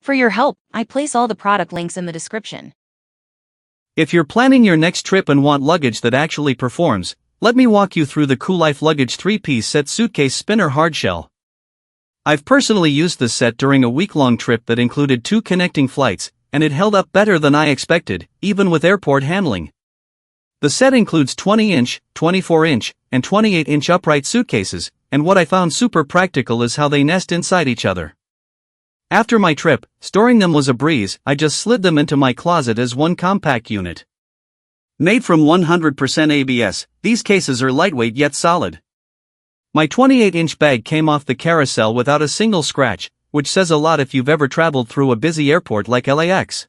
For your help, I place all the product links in the description. If you're planning your next trip and want luggage that actually performs, let me walk you through the Coolife Luggage 3-piece set suitcase spinner hardshell. I've personally used this set during a week-long trip that included 2 connecting flights, and it held up better than I expected, even with airport handling. The set includes 20-inch, 24-inch, and 28-inch upright suitcases, and what I found super practical is how they nest inside each other. After my trip, storing them was a breeze. I just slid them into my closet as one compact unit. Made from 100% ABS, these cases are lightweight yet solid. My 28-inch bag came off the carousel without a single scratch, which says a lot if you've ever traveled through a busy airport like LAX.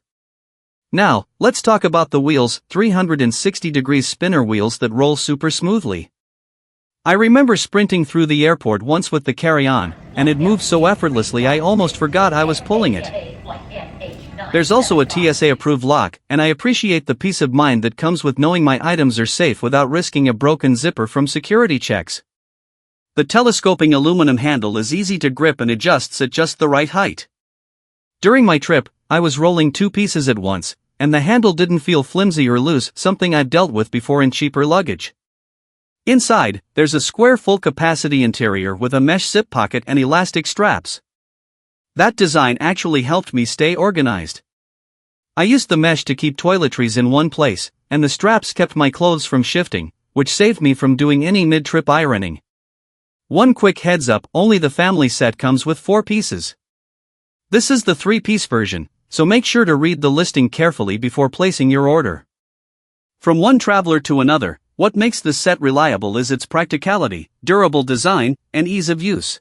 Now, let's talk about the wheels, 360-degree spinner wheels that roll super smoothly. I remember sprinting through the airport once with the carry-on, and it moved so effortlessly I almost forgot I was pulling it. There's also a TSA-approved lock, and I appreciate the peace of mind that comes with knowing my items are safe without risking a broken zipper from security checks. The telescoping aluminum handle is easy to grip and adjusts at just the right height. During my trip, I was rolling 2 pieces at once, and the handle didn't feel flimsy or loose, something I've dealt with before in cheaper luggage. Inside, there's a square full-capacity interior with a mesh zip pocket and elastic straps. That design actually helped me stay organized. I used the mesh to keep toiletries in one place, and the straps kept my clothes from shifting, which saved me from doing any mid-trip ironing. One quick heads up, only the family set comes with 4 pieces. This is the 3-piece version, so make sure to read the listing carefully before placing your order. From one traveler to another, what makes this set reliable is its practicality, durable design, and ease of use.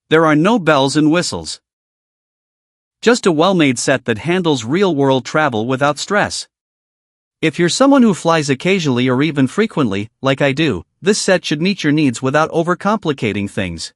There are no bells and whistles. Just a well-made set that handles real-world travel without stress. If you're someone who flies occasionally or even frequently, like I do, this set should meet your needs without overcomplicating things.